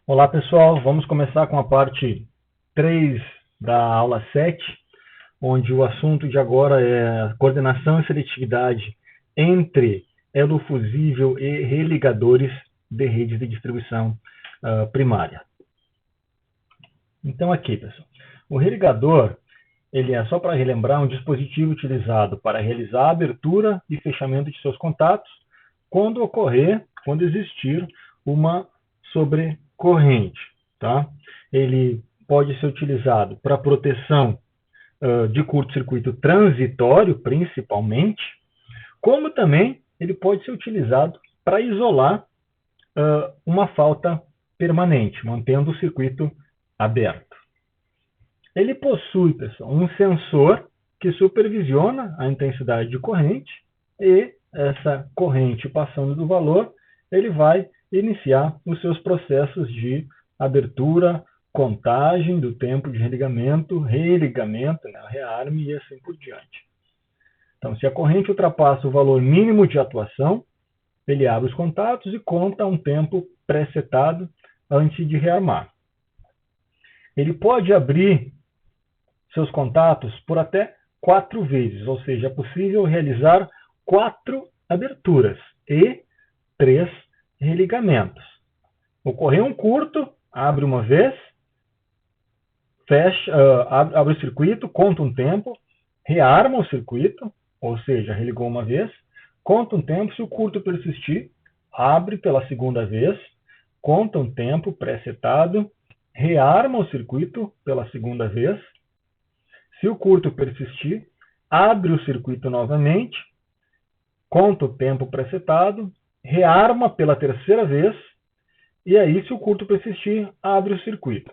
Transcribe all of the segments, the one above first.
Olá pessoal, vamos começar com a parte 3 da aula 7, onde o assunto de agora é coordenação e seletividade entre elo fusível e religadores de redes de distribuição primária. Então aqui, pessoal, o religador, ele é, só para relembrar, um dispositivo utilizado para realizar a abertura e fechamento de seus contatos quando existir uma sobrecorrente. Tá? Ele pode ser utilizado para proteção de curto-circuito transitório, principalmente, como também ele pode ser utilizado para isolar uma falta permanente, mantendo o circuito aberto. Ele possui, pessoal, um sensor que supervisiona a intensidade de corrente e essa corrente passando do valor, ele vai iniciar os seus processos de abertura, contagem do tempo de religamento, né, rearme e assim por diante. Então, se a corrente ultrapassa o valor mínimo de atuação, ele abre os contatos e conta um tempo pré-setado antes de rearmar. Ele pode abrir seus contatos por até 4 vezes, ou seja, é possível realizar 4 aberturas e 3 religamentos. Ocorreu um curto, abre uma vez, fecha, abre o circuito, conta um tempo, rearma o circuito, ou seja, religou uma vez, conta um tempo, se o curto persistir, abre pela segunda vez, conta um tempo pré-setado, rearma o circuito pela segunda vez. Se o curto persistir, abre o circuito novamente, conta o tempo pré-setado, rearma pela terceira vez, e aí, se o curto persistir, abre o circuito.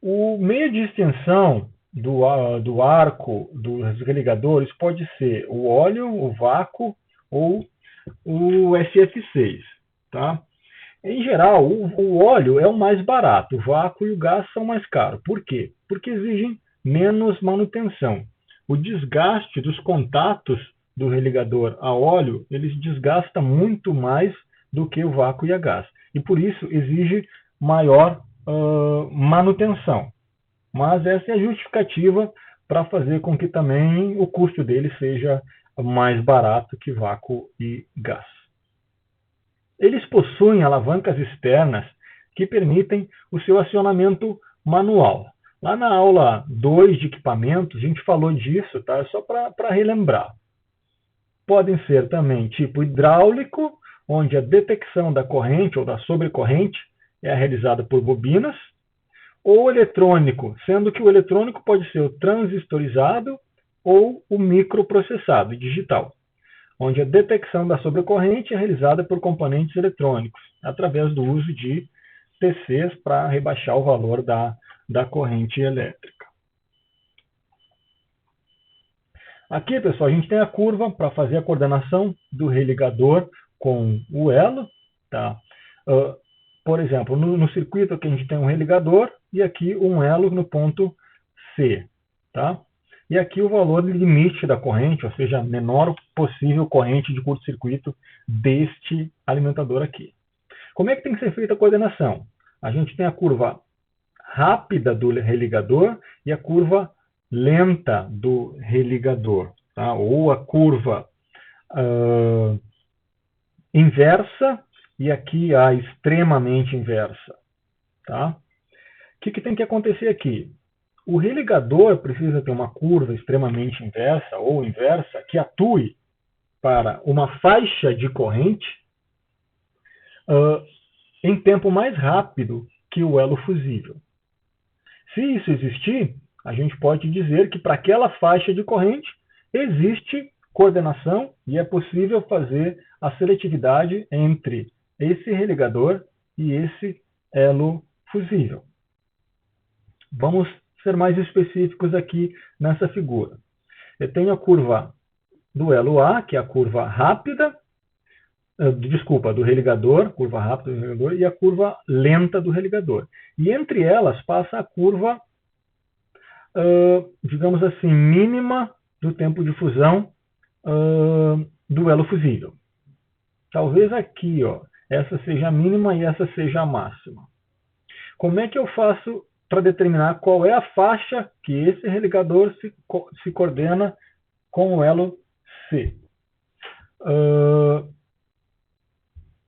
O meio de extensão do arco dos religadores pode ser o óleo, o vácuo ou o SF6. Tá? Em geral, o óleo é o mais barato, o vácuo e o gás são mais caros. Por quê? Porque exigem menos manutenção. O desgaste dos contatos do religador a óleo, eles desgastam muito mais do que o vácuo e a gás. E por isso exige maior manutenção. Mas essa é a justificativa para fazer com que também o custo dele seja mais barato que vácuo e gás. Eles possuem alavancas externas que permitem o seu acionamento manual. Lá na aula 2 de equipamentos, a gente falou disso, tá? Só para relembrar. Podem ser também tipo hidráulico, onde a detecção da corrente ou da sobrecorrente é realizada por bobinas, ou eletrônico, sendo que o eletrônico pode ser o transistorizado ou o microprocessado, digital, onde a detecção da sobrecorrente é realizada por componentes eletrônicos, através do uso de TCs para rebaixar o valor da corrente elétrica. Aqui, pessoal, a gente tem a curva para fazer a coordenação do religador com o elo. Tá? Por exemplo, no circuito aqui a gente tem um religador e aqui um elo no ponto C. Tá? E aqui o valor limite da corrente, ou seja, a menor possível corrente de curto-circuito deste alimentador aqui. Como é que tem que ser feita a coordenação? A gente tem a curva rápida do religador e a curva lenta do religador, tá? Ou a curva inversa e aqui a extremamente inversa. Tá? O que tem que acontecer aqui? O religador precisa ter uma curva extremamente inversa ou inversa que atue para uma faixa de corrente em tempo mais rápido que o elo fusível. Se isso existir, a gente pode dizer que para aquela faixa de corrente existe coordenação e é possível fazer a seletividade entre esse religador e esse elo fusível. Vamos ser mais específicos aqui nessa figura. Eu tenho a curva do elo A, que é a curva rápida, do religador, curva rápida do religador, e a curva lenta do religador. E entre elas passa a curva, digamos assim, mínima do tempo de fusão do elo fusível. Talvez aqui, essa seja a mínima e essa seja a máxima. Como é que eu faço para determinar qual é a faixa que esse religador se coordena com o elo C?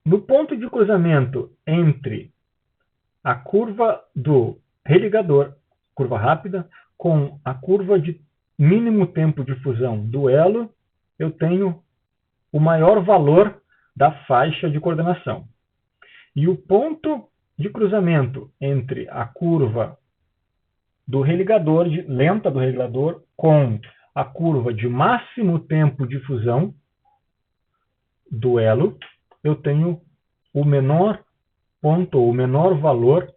No ponto de cruzamento entre a curva do religador, curva rápida, com a curva de mínimo tempo de fusão do elo, eu tenho o maior valor da faixa de coordenação. E o ponto de cruzamento entre a curva do religador, lenta do religador, com a curva de máximo tempo de fusão do elo, eu tenho o menor ponto, ou o menor valor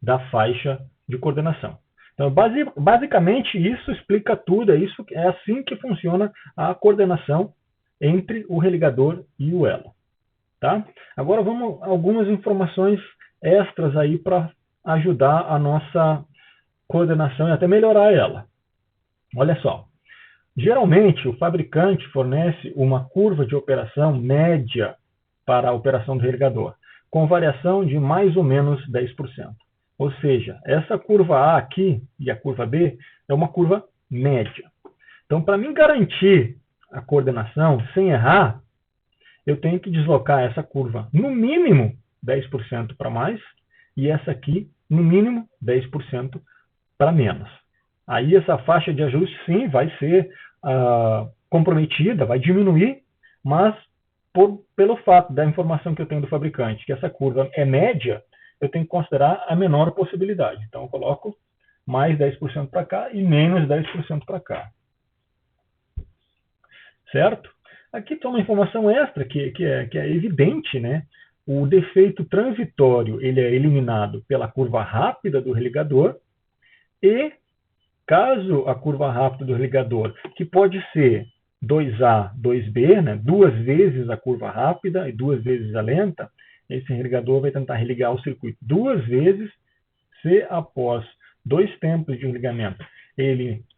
da faixa de coordenação. Então, basicamente, isso explica tudo, é assim que funciona a coordenação entre o religador e o elo. Tá? Agora vamos a algumas informações extras aí para ajudar a nossa coordenação e até melhorar ela. Olha só, geralmente o fabricante fornece uma curva de operação média para a operação do religador, com variação de mais ou menos 10%. Ou seja, essa curva A aqui e a curva B é uma curva média. Então, para mim garantir a coordenação sem errar, eu tenho que deslocar essa curva no mínimo 10% para mais e essa aqui no mínimo 10% para menos. Aí essa faixa de ajuste sim vai ser comprometida, vai diminuir, mas pelo fato da informação que eu tenho do fabricante, que essa curva é média, eu tenho que considerar a menor possibilidade. Então eu coloco mais 10% para cá e menos 10% para cá. Certo? Aqui tem uma informação extra que é evidente, né? O defeito transitório ele é eliminado pela curva rápida do religador e, caso a curva rápida do religador, que pode ser 2A, 2B, né? 2 vezes a curva rápida e 2 vezes a lenta, esse religador vai tentar religar o circuito 2 vezes, se após 2 tempos de religamento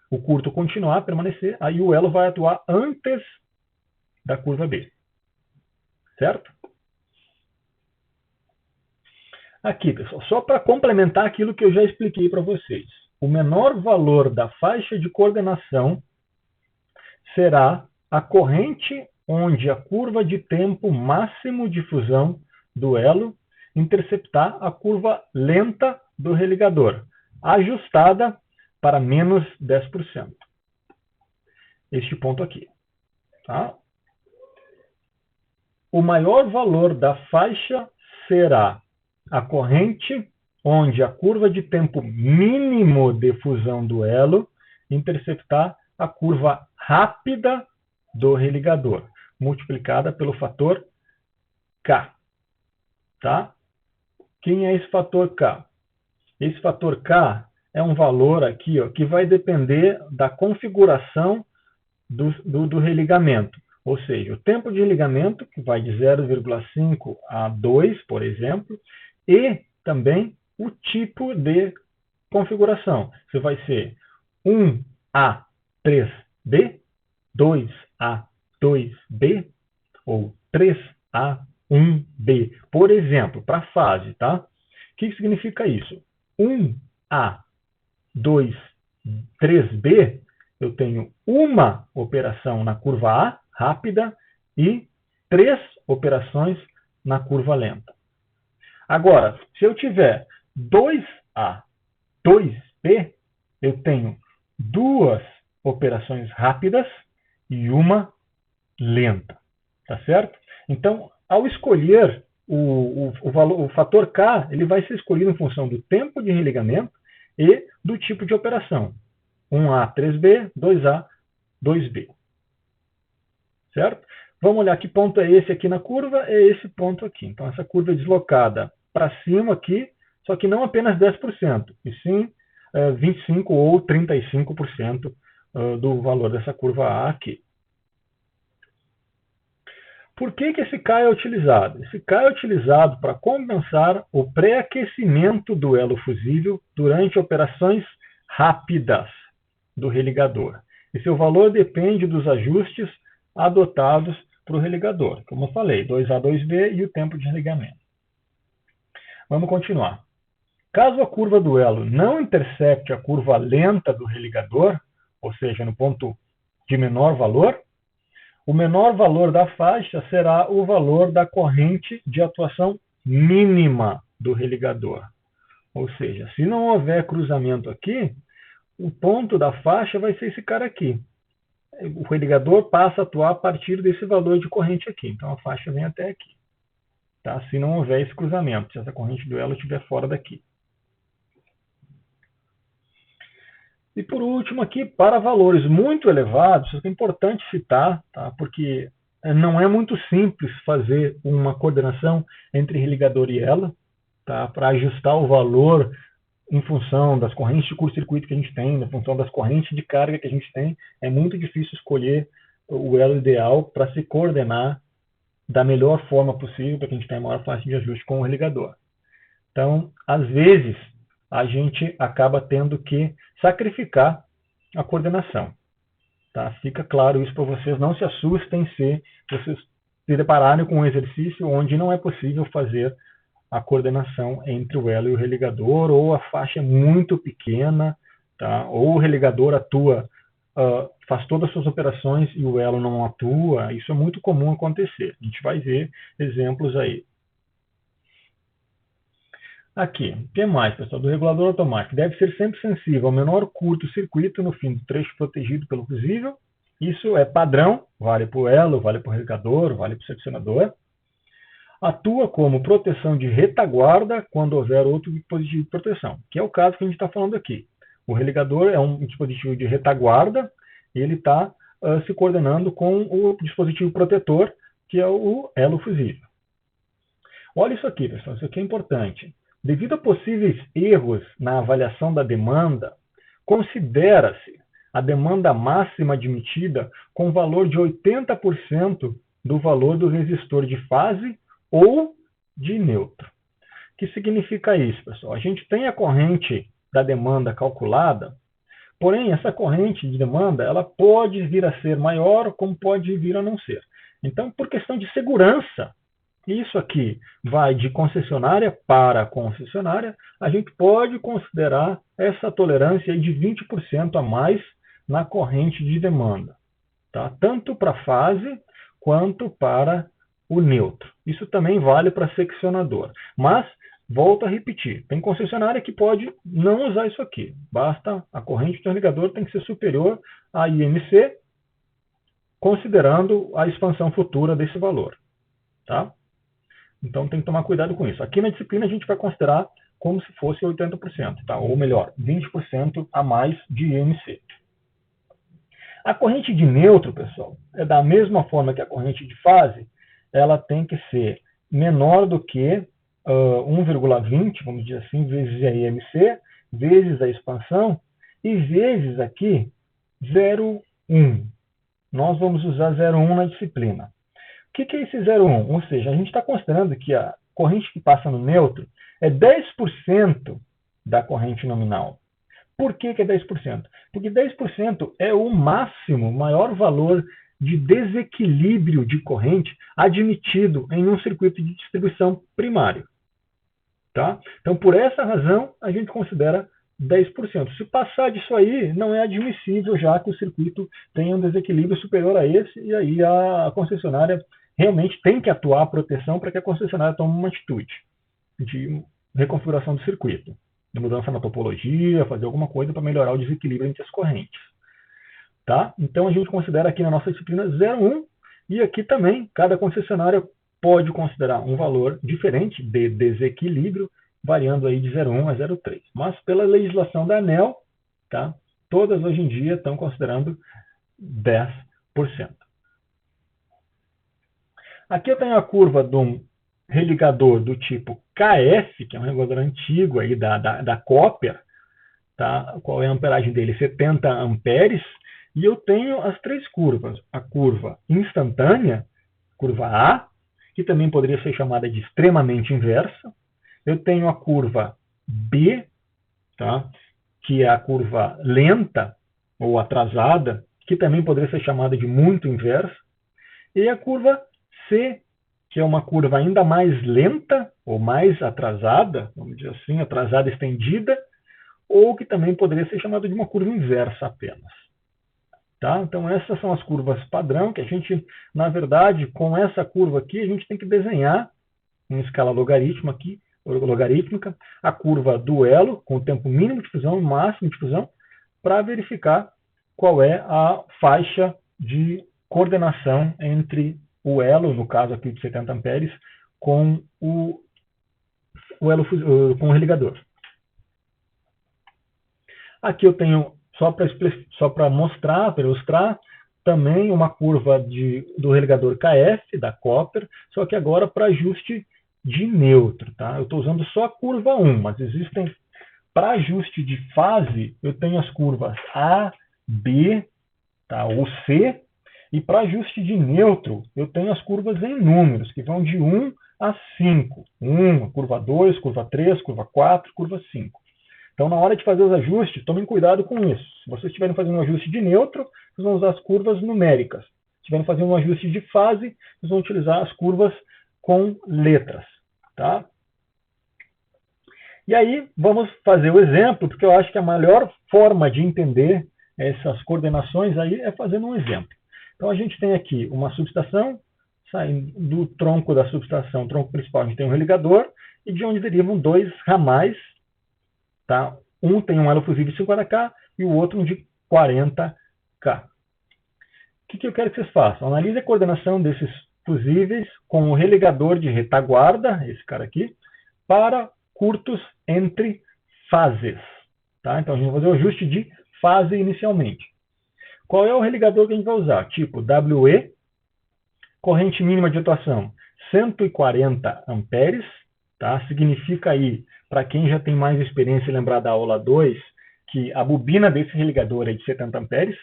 o curto continuar, permanecer, aí o elo vai atuar antes da curva B. Certo? Aqui, pessoal, só para complementar aquilo que eu já expliquei para vocês. O menor valor da faixa de coordenação será a corrente onde a curva de tempo máximo de fusão do elo interceptar a curva lenta do religador, ajustada para menos 10%. Este ponto aqui. Tá? O maior valor da faixa será a corrente onde a curva de tempo mínimo de fusão do elo interceptar a curva rápida do religador, multiplicada pelo fator K. Tá? Quem é esse fator K? Esse fator K é um valor aqui, ó, que vai depender da configuração do religamento. Ou seja, o tempo de religamento, que vai de 0,5 a 2, por exemplo, e também o tipo de configuração. Isso vai ser 1A3B, 2A2B ou 3A1B. Por exemplo, para a fase, tá? O que significa isso? 1A3B, eu tenho uma operação na curva A, rápida, e 3 operações na curva lenta. Agora, se eu tiver 2A, 2B, eu tenho 2 operações rápidas e uma lenta. Tá certo? Então, ao escolher o fator K, ele vai ser escolhido em função do tempo de religamento e do tipo de operação. 1A, 3B, 2A, 2B. Certo? Vamos olhar que ponto é esse aqui na curva, é esse ponto aqui. Então, essa curva é deslocada para cima aqui, só que não apenas 10%, e sim 25% ou 35% do valor dessa curva A aqui. Por que esse K é utilizado? Esse K é utilizado para compensar o pré-aquecimento do elo fusível durante operações rápidas do religador. E seu valor depende dos ajustes adotados para o religador. Como eu falei, 2A, 2B e o tempo de religamento. Vamos continuar. Caso a curva do elo não intersecte a curva lenta do religador, ou seja, no ponto de menor valor, o menor valor da faixa será o valor da corrente de atuação mínima do religador. Ou seja, se não houver cruzamento aqui, o ponto da faixa vai ser esse cara aqui. O religador passa a atuar a partir desse valor de corrente aqui. Então a faixa vem até aqui. Tá? Se não houver esse cruzamento, se essa corrente do elo estiver fora daqui. E por último aqui, para valores muito elevados, é importante citar, tá? Porque não é muito simples fazer uma coordenação entre religador e ela, tá? Para ajustar o valor em função das correntes de curto-circuito que a gente tem, em função das correntes de carga que a gente tem, é muito difícil escolher o elo ideal para se coordenar da melhor forma possível para que a gente tenha a maior faixa de ajuste com o religador. Então, às vezes, a gente acaba tendo que sacrificar a coordenação. Tá? Fica claro isso para vocês, não se assustem se vocês se depararem com um exercício onde não é possível fazer a coordenação entre o elo e o religador, ou a faixa é muito pequena, tá? Ou o religador atua, faz todas as suas operações e o elo não atua. Isso é muito comum acontecer. A gente vai ver exemplos aí. Aqui, o que mais, pessoal? Do regulador automático. Deve ser sempre sensível ao menor curto-circuito no fim do trecho protegido pelo fusível. Isso é padrão, vale para o elo, vale para o religador, vale para o seccionador. Atua como proteção de retaguarda quando houver outro dispositivo de proteção, que é o caso que a gente está falando aqui. O religador é um dispositivo de retaguarda e ele está se coordenando com o dispositivo protetor, que é o elo fusível. Olha isso aqui, pessoal, isso aqui é importante. Devido a possíveis erros na avaliação da demanda, considera-se a demanda máxima admitida com valor de 80% do valor do resistor de fase ou de neutro. O que significa isso, pessoal? A gente tem a corrente da demanda calculada, porém essa corrente de demanda ela pode vir a ser maior, como pode vir a não ser. Então, por questão de segurança, isso aqui vai de concessionária para concessionária, a gente pode considerar essa tolerância de 20% a mais na corrente de demanda, tá? Tanto para a fase quanto para o neutro. Isso também vale para seccionador. Mas, volto a repetir, tem concessionária que pode não usar isso aqui. Basta, a corrente do ligador tem que ser superior a IMC, considerando a expansão futura desse valor, tá? Então tem que tomar cuidado com isso. Aqui na disciplina a gente vai considerar como se fosse 80%, tá? Ou melhor, 20% a mais de IMC. A corrente de neutro, pessoal, é da mesma forma que a corrente de fase, ela tem que ser menor do que 1,20, vamos dizer assim, vezes a IMC, vezes a expansão, e vezes aqui 0,1. Nós vamos usar 0,1 na disciplina. O que é esse 0,1? Ou seja, a gente está considerando que a corrente que passa no neutro é 10% da corrente nominal. Por que é 10%? Porque 10% é o máximo, maior valor de desequilíbrio de corrente admitido em um circuito de distribuição primário. Tá? Então, por essa razão, a gente considera 10%. Se passar disso aí, não é admissível, já que o circuito tem um desequilíbrio superior a esse, e aí a concessionária realmente tem que atuar a proteção para que a concessionária tome uma atitude de reconfiguração do circuito, de mudança na topologia, fazer alguma coisa para melhorar o desequilíbrio entre as correntes. Tá? Então a gente considera aqui na nossa disciplina 0,1 e aqui também cada concessionária pode considerar um valor diferente de desequilíbrio, variando aí de 0,1 a 0,3. Mas pela legislação da ANEEL, tá? Todas hoje em dia estão considerando 10%. Aqui eu tenho a curva de um religador do tipo KF, que é um religador antigo aí da Cooper, tá? Qual é a amperagem dele? 70 amperes. E eu tenho as três curvas. A curva instantânea, curva A, que também poderia ser chamada de extremamente inversa. Eu tenho a curva B, tá? Que é a curva lenta ou atrasada, que também poderia ser chamada de muito inversa. E a curva C, que é uma curva ainda mais lenta, ou mais atrasada, vamos dizer assim, atrasada estendida, ou que também poderia ser chamada de uma curva inversa apenas. Tá? Então, essas são as curvas padrão, que a gente, na verdade, com essa curva aqui, a gente tem que desenhar em escala logarítmica, a curva do elo, com o tempo mínimo de fusão, máximo de fusão, para verificar qual é a faixa de coordenação entre o elo, no caso aqui de 70 amperes, com o elo com o religador. Aqui eu tenho, só para mostrar, para ilustrar, também uma curva do religador KF, da Copper, só que agora para ajuste de neutro. Tá? Eu estou usando só a curva 1, mas existem, para ajuste de fase, eu tenho as curvas A, B, tá? Ou C, e para ajuste de neutro, eu tenho as curvas em números, que vão de 1 a 5. 1, curva 2, curva 3, curva 4, curva 5. Então, na hora de fazer os ajustes, tomem cuidado com isso. Se vocês estiverem fazendo um ajuste de neutro, vocês vão usar as curvas numéricas. Se estiverem fazendo um ajuste de fase, vocês vão utilizar as curvas com letras. Tá? E aí, vamos fazer o exemplo, porque eu acho que a melhor forma de entender essas coordenações aí é fazendo um exemplo. Então, a gente tem aqui uma subestação, saindo do tronco da subestação, o tronco principal, a gente tem um religador, e de onde derivam dois ramais. Tá? Um tem um elo fusível de 50K e o outro um de 40K. O que eu quero que vocês façam? Analise a coordenação desses fusíveis com o religador de retaguarda, esse cara aqui, para curtos entre fases. Tá? Então, a gente vai fazer o ajuste de fase inicialmente. Qual é o religador que a gente vai usar? Tipo WE, corrente mínima de atuação 140 amperes, tá? Significa aí, para quem já tem mais experiência e lembrar da aula 2, que a bobina desse religador é de 70 amperes.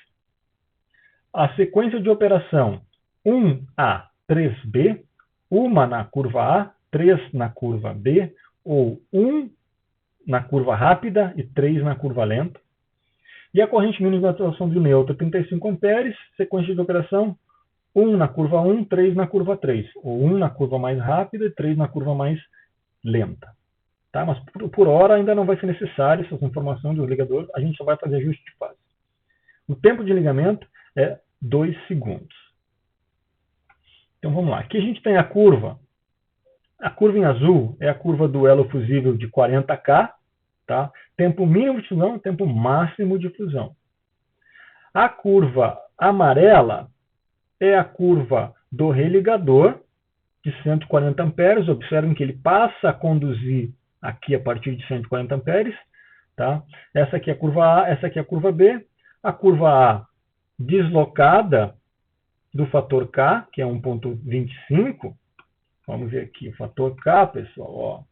A sequência de operação 1A, 3B, uma na curva A, 3 na curva B, ou 1 na curva rápida e 3 na curva lenta. E a corrente mínima de atuação do neutro, 35 amperes, sequência de operação 1 na curva 1, 3 na curva 3, ou 1 na curva mais rápida e 3 na curva mais lenta. Tá? Mas por hora ainda não vai ser necessário essas informações do ligador, a gente só vai fazer ajuste de fase. O tempo de ligamento é 2 segundos. Então vamos lá, aqui a gente tem a curva em azul é a curva do elo fusível de 40K, tá? Tempo mínimo de fusão, tempo máximo de fusão. A curva amarela é a curva do religador de 140 amperes. Observem que ele passa a conduzir aqui a partir de 140 amperes. Tá? Essa aqui é a curva A, essa aqui é a curva B. A curva A deslocada do fator K, que é 1,25. Vamos ver aqui o fator K, pessoal. Ó.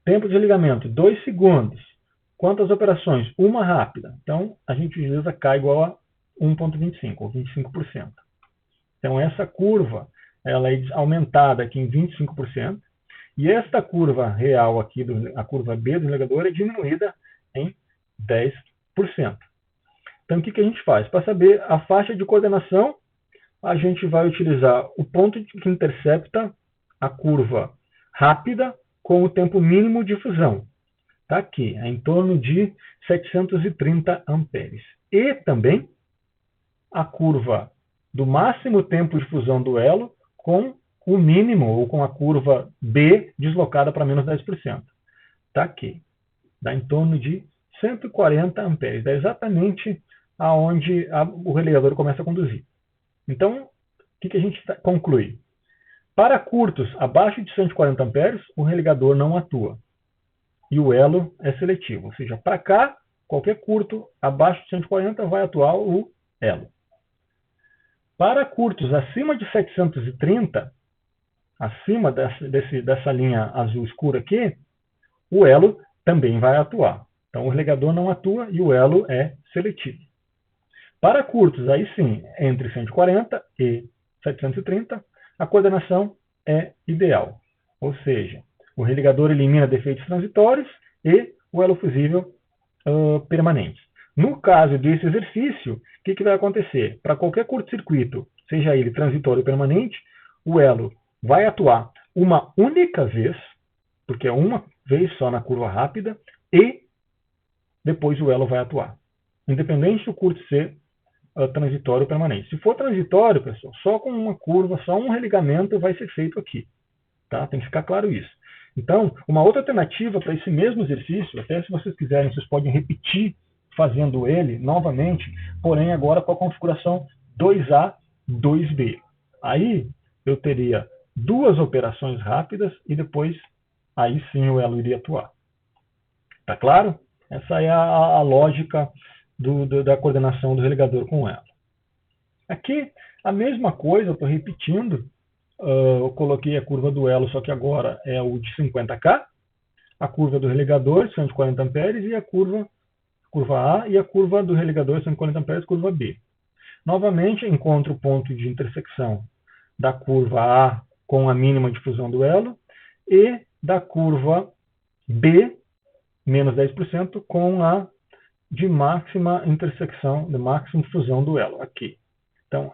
Tempo de ligamento, 2 segundos. Quantas operações? Uma rápida. Então, a gente utiliza K igual a 1,25, ou 25%. Então, essa curva ela é aumentada aqui em 25%. E esta curva real aqui, a curva B do ligador, é diminuída em 10%. Então, o que a gente faz? Para saber a faixa de coordenação, a gente vai utilizar o ponto que intercepta a curva rápida com o tempo mínimo de fusão. Está aqui, é em torno de 730 amperes. E também a curva do máximo tempo de fusão do elo com o mínimo, ou com a curva B deslocada para menos 10%. Está aqui. Dá em torno de 140 amperes. Dá exatamente aonde o religador começa a conduzir. Então, o que a gente conclui? Para curtos abaixo de 140 amperes, o religador não atua. E o elo é seletivo. Ou seja, para cá, qualquer curto abaixo de 140 vai atuar o elo. Para curtos acima de 730, acima dessa linha azul escura aqui, o elo também vai atuar. Então, o religador não atua e o elo é seletivo. Para curtos, aí sim, entre 140 e 730, a coordenação é ideal. Ou seja, o religador elimina defeitos transitórios e o elo fusível permanente. No caso desse exercício, o que vai acontecer? Para qualquer curto-circuito seja ele transitório ou permanente, o elo vai atuar uma única vez, porque é uma vez só na curva rápida, e depois o elo vai atuar, independente do curto ser transitório ou permanente. Se for transitório, pessoal, só com uma curva, só um religamento vai ser feito aqui. Tá? Tem que ficar claro isso. Então, uma outra alternativa para esse mesmo exercício, até se vocês quiserem, vocês podem repetir fazendo ele novamente, porém agora com a configuração 2A, 2B. Aí eu teria duas operações rápidas e depois aí sim o elo iria atuar. Tá claro? Essa é a lógica da coordenação do religador com o elo. Aqui, a mesma coisa, eu estou repetindo. Eu coloquei a curva do elo, só que agora é o de 50K. A curva do religador, 140 amperes, e a curva A, e a curva do religador, 140 amperes, curva B. Novamente, encontro o ponto de intersecção da curva A com a mínima difusão do elo e da curva B, menos 10%, com a de máxima intersecção, de máxima fusão do elo, aqui. Então,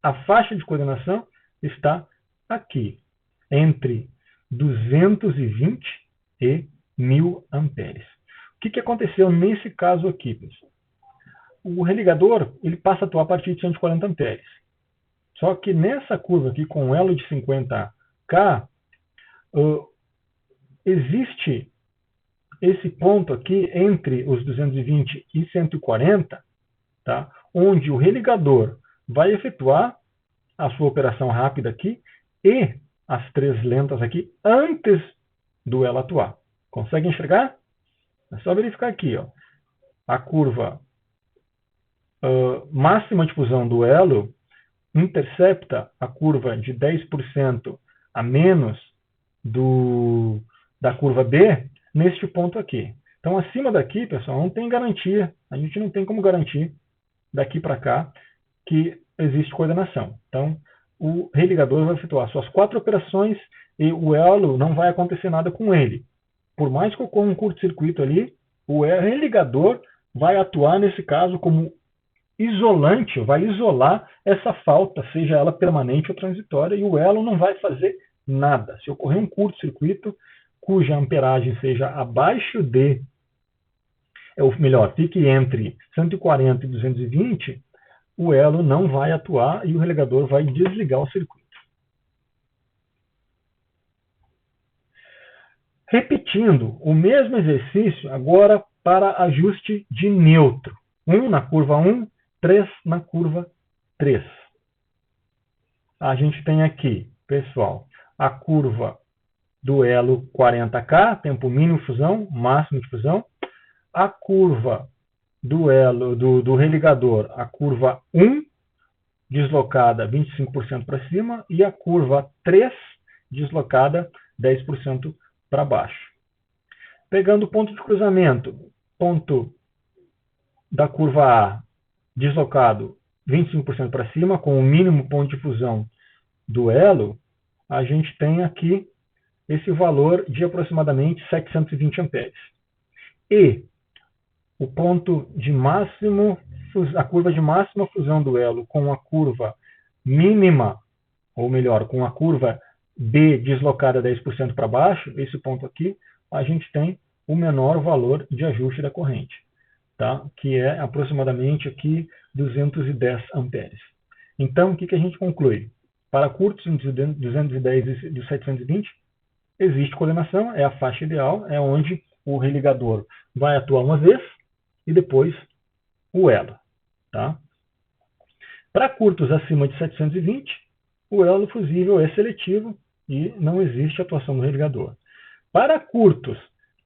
a faixa de coordenação está aqui, entre 220 e 1000 amperes. O que aconteceu nesse caso aqui, pessoal? O religador ele passa a atuar a partir de 140 amperes. Só que nessa curva aqui, com o elo de 50K, existe esse ponto aqui entre os 220 e 140, tá? Onde o religador vai efetuar a sua operação rápida aqui e as três lentas aqui antes do elo atuar. Consegue enxergar? É só verificar aqui, ó. A curva máxima de fusão do elo intercepta a curva de 10% a menos da curva B neste ponto aqui. Então, acima daqui, pessoal, não tem garantia. A gente não tem como garantir daqui para cá que existe coordenação. Então, o religador vai efetuar suas 4 operações e o elo não vai acontecer nada com ele. Por mais que ocorra um curto-circuito ali, o religador vai atuar, nesse caso, como isolante, vai isolar essa falta, seja ela permanente ou transitória, e o elo não vai fazer nada. Se ocorrer um curto-circuito, cuja amperagem seja abaixo de, melhor, fique entre 140 e 220, o elo não vai atuar e o religador vai desligar o circuito. Repetindo o mesmo exercício agora para ajuste de neutro. 1 na curva 1, 3 na curva 3. A gente tem aqui, pessoal, a curva do elo 40K, tempo mínimo de fusão, máximo de fusão. A curva do elo do religador, a curva 1, deslocada 25% para cima, e a curva 3, deslocada 10% para baixo. Pegando o ponto de cruzamento, ponto da curva A, deslocado 25% para cima, com o mínimo ponto de fusão do elo, a gente tem aqui esse valor de aproximadamente 720 amperes. E o ponto de máximo, a curva de máxima fusão do elo com a curva mínima, ou melhor, com a curva B deslocada 10% para baixo, esse ponto aqui, a gente tem o menor valor de ajuste da corrente, tá? Que é aproximadamente aqui 210 amperes. Então, o que a gente conclui? Para curtos entre 210 e 720, existe coordenação, é a faixa ideal, é onde o religador vai atuar uma vez e depois o elo. Tá? Para curtos acima de 720, o elo fusível é seletivo e não existe atuação do religador. Para curtos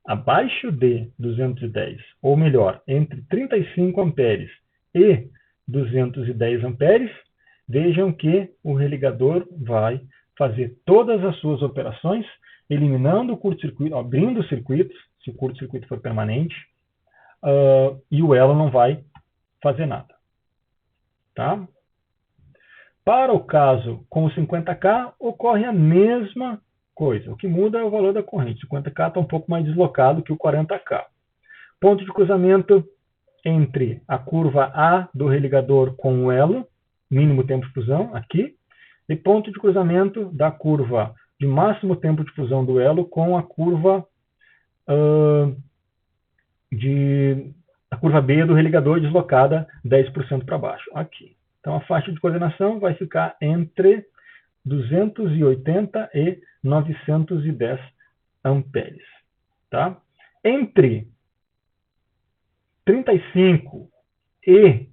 abaixo de 210, ou melhor, entre 35 amperes e 210 amperes, vejam que o religador vai fazer todas as suas operações, eliminando o curto-circuito, abrindo circuitos, se o curto-circuito for permanente, e o elo não vai fazer nada. Tá? Para o caso com o 50K, ocorre a mesma coisa. O que muda é o valor da corrente. O 50K está um pouco mais deslocado que o 40K. Ponto de cruzamento entre a curva A do religador com o elo mínimo tempo de fusão, aqui, e ponto de cruzamento da curva de máximo tempo de fusão do elo com a curva a curva B do religador deslocada 10% para baixo, aqui. Então, a faixa de coordenação vai ficar entre 280 e 910 amperes. Tá? Entre 35 e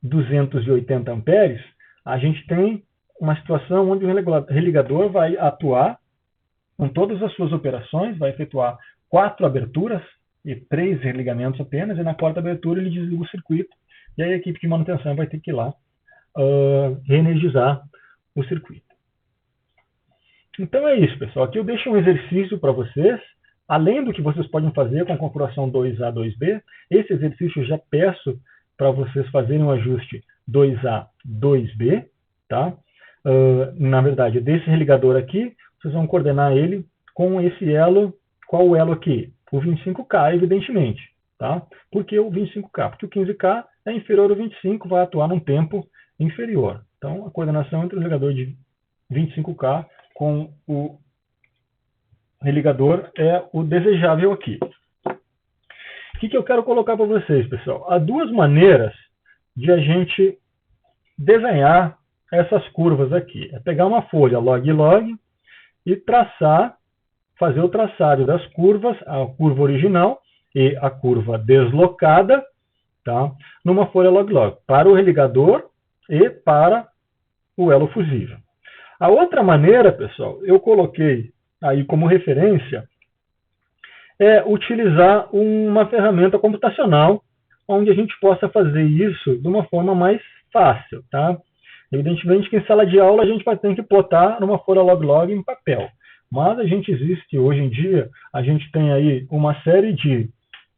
280 amperes, a gente tem uma situação onde o religador vai atuar com todas as suas operações, vai efetuar 4 aberturas e 3 religamentos apenas, e na quarta abertura ele desliga o circuito, e aí a equipe de manutenção vai ter que ir lá reenergizar o circuito. Então é isso, pessoal. Aqui eu deixo um exercício para vocês, além do que vocês podem fazer com a configuração 2A, 2B. Esse exercício eu já peço para vocês fazerem um ajuste 2A, 2B, tá? Na verdade, desse religador aqui, vocês vão coordenar ele com esse elo. Qual o elo aqui? O 25K, evidentemente. Tá? Por que o 25K? Porque o 15K é inferior ao 25, vai atuar num tempo inferior. Então, a coordenação entre o religador de 25K com o religador é o desejável aqui. O que eu quero colocar para vocês, pessoal? Há duas maneiras de a gente desenhar essas curvas aqui. É pegar uma folha log-log e traçar, fazer o traçado das curvas, a curva original e a curva deslocada, tá? Numa folha log-log, para o religador e para o elo fusível. A outra maneira, pessoal, eu coloquei aí como referência, é utilizar uma ferramenta computacional onde a gente possa fazer isso de uma forma mais fácil, tá? Evidentemente que em sala de aula a gente vai ter que plotar numa folha log-log em papel, mas existe hoje em dia, a gente tem aí uma série de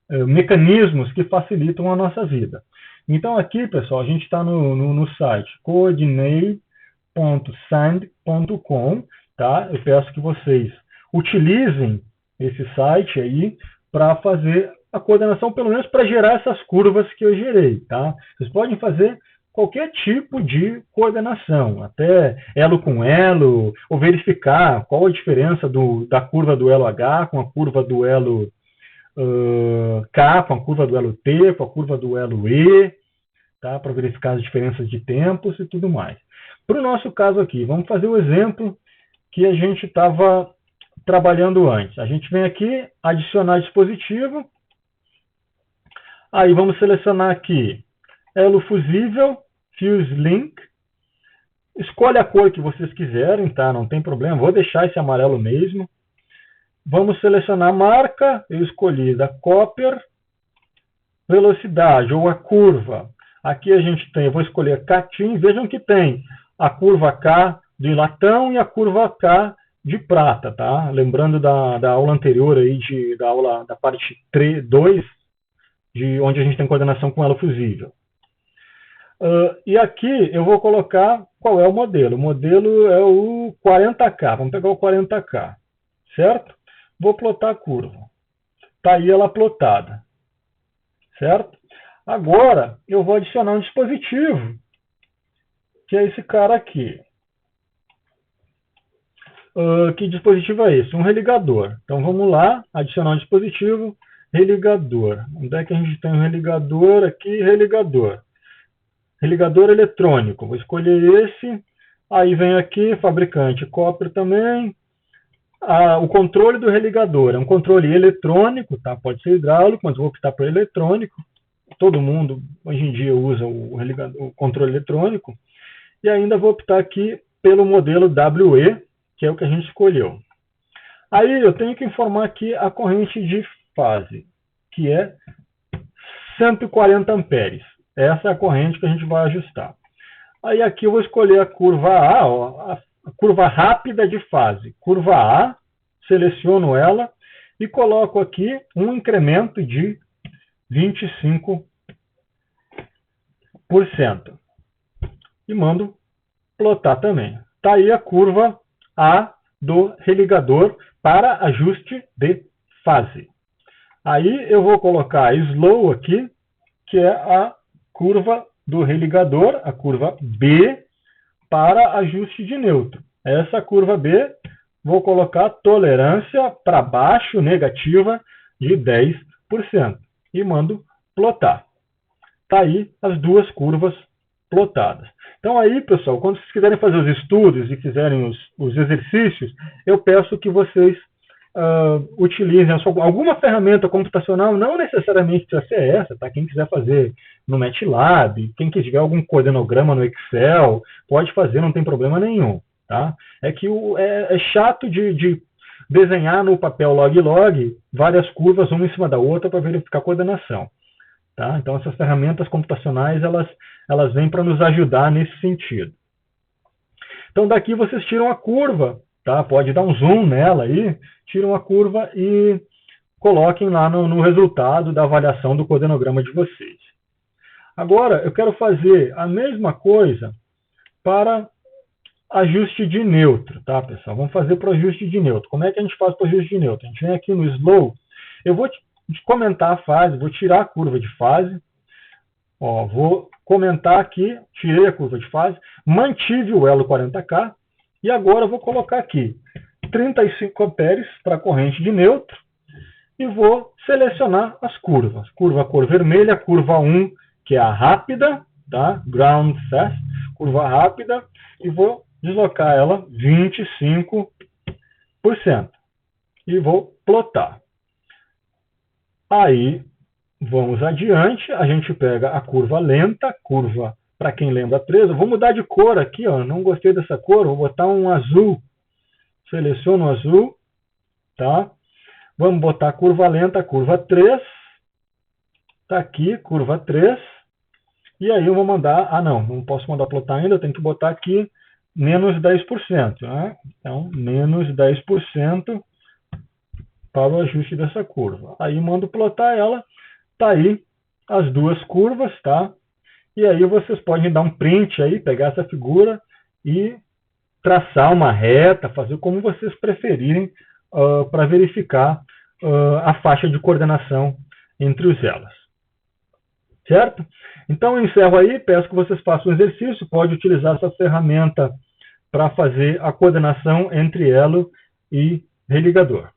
mecanismos que facilitam a nossa vida. Então aqui, pessoal, a gente está no site coordinate.sand.com, tá? Eu peço que vocês utilizem esse site aí para fazer a coordenação, pelo menos para gerar essas curvas que eu gerei, tá? Vocês podem fazer qualquer tipo de coordenação, até elo com elo, ou verificar qual a diferença da curva do elo H com a curva do elo K, com a curva do elo T, com a curva do elo E, tá? Para verificar as diferenças de tempos e tudo mais. Para o nosso caso aqui, vamos fazer o exemplo que a gente estava trabalhando antes. A gente vem aqui, adicionar dispositivo, aí vamos selecionar aqui elo fusível, fuse link, escolhe a cor que vocês quiserem, tá? Não tem problema, vou deixar esse amarelo mesmo. Vamos selecionar a marca, eu escolhi da copper, velocidade ou a curva. Aqui a gente tem, eu vou escolher Catim, vejam que tem a curva K de latão e a curva K de prata, tá? Lembrando da aula anterior aí, da parte 2, onde a gente tem coordenação com elo fusível. E aqui eu vou colocar qual é o modelo. O modelo é o 40K, vamos pegar o 40K, certo? Vou plotar a curva. Está aí ela plotada, certo? Agora eu vou adicionar um dispositivo, que é esse cara aqui. Que dispositivo é esse? Um religador. Então vamos lá, adicionar um dispositivo, religador. Onde é que a gente tem um religador aqui? Religador. Religador eletrônico. Vou escolher esse. Aí vem aqui, fabricante, copper também. O controle do religador é um controle eletrônico, tá? Pode ser hidráulico, mas vou optar por eletrônico. Todo mundo hoje em dia usa o controle eletrônico. E ainda vou optar aqui pelo modelo WE, que é o que a gente escolheu. Aí eu tenho que informar aqui a corrente de fase, que é 140 amperes. Essa é a corrente que a gente vai ajustar. Aí aqui eu vou escolher a curva A, ó, a curva rápida de fase. Curva A, seleciono ela e coloco aqui um incremento de 25%. E mando plotar também. Está aí a curva A do religador para ajuste de fase. Aí eu vou colocar slow aqui, que é a curva do religador, a curva B, para ajuste de neutro. Essa curva B, vou colocar tolerância para baixo negativa de 10% e mando plotar. Está aí as duas curvas plotadas. Então aí, pessoal, quando vocês quiserem fazer os estudos e fizerem os exercícios, eu peço que vocês utilizem alguma ferramenta computacional, não necessariamente precisa ser essa, tá? Quem quiser fazer no MATLAB, quem tiver algum coordenograma no Excel, pode fazer, não tem problema nenhum, tá? É que é chato de desenhar no papel log-log várias curvas uma em cima da outra para verificar a coordenação, tá? Então essas ferramentas computacionais, elas vêm para nos ajudar nesse sentido. Então daqui vocês tiram a curva, tá? Pode dar um zoom nela aí, tiram a curva e coloquem lá no resultado da avaliação do coordenograma de vocês. Agora, eu quero fazer a mesma coisa para ajuste de neutro, tá, pessoal? Vamos fazer para o ajuste de neutro. Como é que a gente faz para o ajuste de neutro? A gente vem aqui no Slow, eu vou comentar a fase, vou tirar a curva de fase, ó, vou comentar aqui, tirei a curva de fase, mantive o elo 40K, e agora eu vou colocar aqui 35 amperes para a corrente de neutro e vou selecionar as curvas. Curva cor vermelha, curva 1, que é a rápida, tá? Ground fast, curva rápida, e vou deslocar ela 25% e vou plotar. Aí, vamos adiante, a gente pega a curva lenta, curva, para quem lembra, presa. Vou mudar de cor aqui, ó. Não gostei dessa cor, vou botar um azul. Seleciono o azul, tá? Vamos botar a curva lenta, curva 3. Tá aqui, curva 3. E aí eu vou mandar, não posso mandar plotar ainda, eu tenho que botar aqui menos 10%, né? Então, menos 10% para o ajuste dessa curva. Aí mando plotar ela, tá aí as duas curvas, tá? E aí vocês podem dar um print aí, pegar essa figura e traçar uma reta, fazer como vocês preferirem para verificar a faixa de coordenação entre os elos. Certo? Então eu encerro aí, peço que vocês façam um exercício, pode utilizar essa ferramenta para fazer a coordenação entre elo e religador.